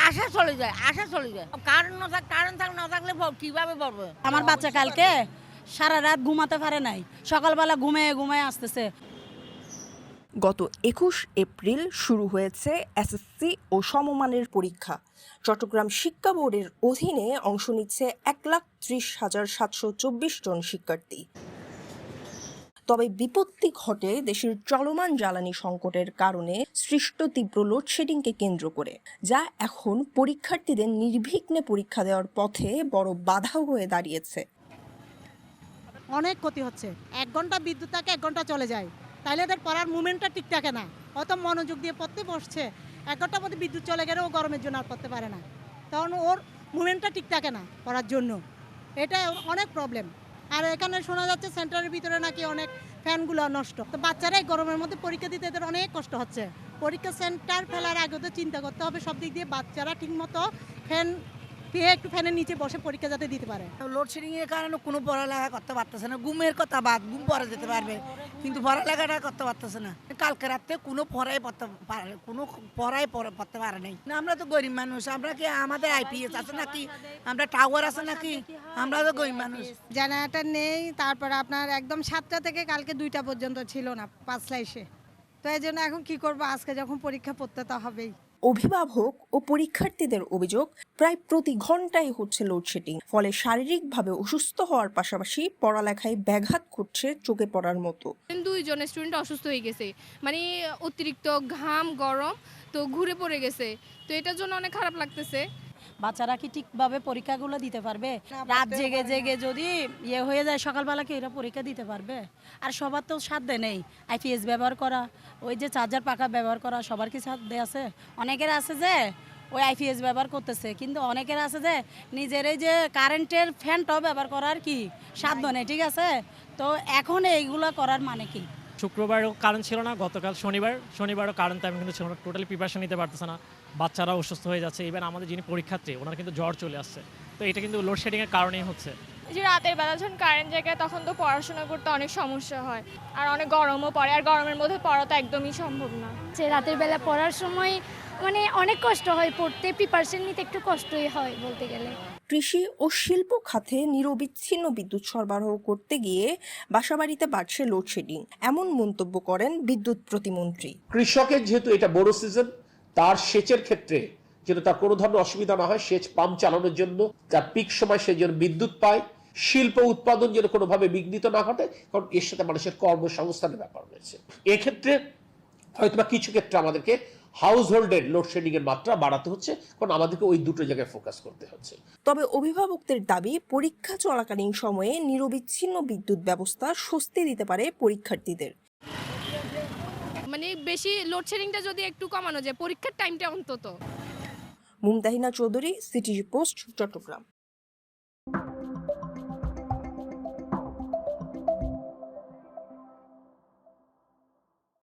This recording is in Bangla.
আসা চলে যায়, আসা চলে যায়। কারেন্ট না থাকলে কিভাবে পড়বে? আমার বাচ্চা কালকে সারা রাত ঘুমাতে পারে নাই, সকালবেলা ঘুমিয়ে ঘুমিয়ে আসতেছে। গত ২১ এপ্রিল শুরু হয়েছে এসএসসি ও সমমানের পরীক্ষা। চট্টগ্রাম শিক্ষা বোর্ডের অধীনে অংশ নিচ্ছে ১,৩০,৭২৪ জন শিক্ষার্থী। তবে বিপত্তি ঘটে দেশের চলমান জ্বালানি সংকটের কারণে সৃষ্ট তীব্র লোডশেডিংকে কেন্দ্র করে, যা এখন পরীক্ষার্থীদের নির্বিঘ্নে পরীক্ষা দেওয়ার পথে বড় বাধা হয়ে দাঁড়িয়েছে। অনেক ক্ষতি হচ্ছে। ১ ঘন্টা বিদ্যুৎ থাকে, ১ ঘন্টা চলে যায়, তাইলে এদের পড়ার মুভমেন্টটা ঠিক থাকে না। অত মনোযোগ দিয়ে পড়তে বসছে, ১ ঘন্টার মধ্যে বিদ্যুৎ চলে গেলে ও গরমের জন্য আর পড়তে পারে না, তখন ওর মুভমেন্টটা ঠিক থাকে না পড়ার জন্য। এটা অনেক প্রবলেম। আর এখানে শোনা যাচ্ছে সেন্টারের ভিতরে নাকি অনেক ফ্যানগুলো নষ্ট, তো বাচ্চারা এই গরমের মধ্যে পরীক্ষা দিতে এদের অনেক কষ্ট হচ্ছে। পরীক্ষা সেন্টার ফেলার আগে তো চিন্তা করতে হবে সব দিক দিয়ে, বাচ্চারা ঠিকমতো ফ্যান পেয়ে একটু ফ্যানের নিচে বসে পরীক্ষা যাতে দিতে পারে। লোডশেডিং এর কারণে কোনো পড়ালেখা করতে পারতেছে না। ঘুমের কথা বাদ, ঘুম পরে যেতে পারবে, কিন্তু পড়ালেখাটা করতে পারতেছে না। কালকে রাতে কোনো পড়াই পড়তে পারে নাই। না, আমরা তো গরিব মানুষ, আমরা কি আমাদের আইপিএস আছে নাকি, আমরা টাওয়ার আছে নাকি, আমরা তো গরিব মানুষ। জেনারেটর নেই, তারপর আপনার একদম 7টা থেকে কালকে 2টা পর্যন্ত ছিল না পাঁচলা এসে, তো এই জন্য এখন কি করবো, আজকে যখন পরীক্ষা পড়তে তো হবেই। অভিভাবক ও পরীক্ষার্থীদের অভিযোগ, প্রায় প্রতি ঘন্টায় হচ্ছে লোডশেডিং, ফলে শারীরিকভাবে অসুস্থ হওয়ার পাশাপাশি পড়ালেখায় ব্যাঘাত ঘটছে চোখে পড়ার মতো। 2 জন স্টুডেন্ট অসুস্থ হয়ে গেছে, মানে অতিরিক্ত ঘাম গরম তো ঘুরে পড়ে গেছে, তো এটার জন্য অনেক খারাপ লাগতেছে। বাচ্চারা কি ঠিকভাবে পরীক্ষাগুলো দিতে পারবে? রাত জেগে জেগে যদি হয়ে যায়, সকালবেলা কি এরা পরীক্ষা দিতে পারবে? আর সবার তো সাধ্য নেই আইপিএস ব্যবহার করা, ওই যে চার্জার পাখা ব্যবহার করা, সবার কি সাধ্য আছে? অনেকের আছে যে ওই আইপিএস ব্যবহার করতেছে, কিন্তু অনেকের আছে যে নিজের এই যে কারেন্টের ফ্যানটাও ব্যবহার করার কি সাধ্য নেই, ঠিক আছে? তো এখন এইগুলো করার মানে কি? শুক্রবারও কারেন্ট ছিল না, গতকাল শনিবারও কারেন্ট টাইম কিন্তু ছিল না, টোটালি প্রিপারেশন নিতে পারতেছে না, বাচ্চারা অসুস্থ হয়ে যাচ্ছে। ইভেন আমাদের যিনি পরীক্ষার্থী ওনার কিন্তু জ্বর চলে আসছে। তো এটা কিন্তু লোডশেডিংয়ের কারণেই হচ্ছে। যে রাতের বেলা যখন কারেন্ট যায় তখন তো পড়াশোনা করতে অনেক সমস্যা হয়, আর অনেক গরমও পড়ে, আর গরমের মধ্যে পড়া তো একদমই সম্ভব না। যে রাতের বেলা পড়ার সময় মানে অনেক কষ্ট হয়, পড়তে প্রিপারেশন নিতে একটু কষ্টই হয় বলতে গেলে। কৃষি ও শিল্প খাতে নিরবিচ্ছিন্ন বিদ্যুৎ সরবরাহ করতে গিয়ে বাসাবাড়িতে বাড়ছে লোডশেডিং, এমন মন্তব্য করেন বিদ্যুৎ প্রতিমন্ত্রী। কৃষকের যেহেতু এটা বড় সিজন, তার সেচের ক্ষেত্রে যেন তার কোনো ধরনের অসুবিধা না হয়, সেচ পাম্প চালানোর জন্য তার পিক সময় সে যেন বিদ্যুৎ পায়, শিল্প উৎপাদন যেন কোনোভাবে বিঘ্নিত না ঘটে, কারণ এর সাথে মানুষের কর্মসংস্থানের ব্যাপার রয়েছে। এক্ষেত্রে হয়তোবা কিছু ক্ষেত্রে আমাদেরকে হাউস হোল্ডের লোডশেডিং এর মাত্রা বাড়াতে হচ্ছে, কারণ আমাদেরকে ওই দুটো জায়গায় ফোকাস করতে হচ্ছে। তবে অভিভাবকদের দাবি, পরীক্ষা চলাকালীন সময়ে নিরবিচ্ছিন্ন বিদ্যুৎ ব্যবস্থা স্বস্তি দিতে পারে পরীক্ষার্থীদের। মানে বেশি লোডশেডিংটা যদি একটু কমানো যায়, পরীক্ষার টাইমটা অন্তত। Mumtahina Chowdhury, city post, Chittagong.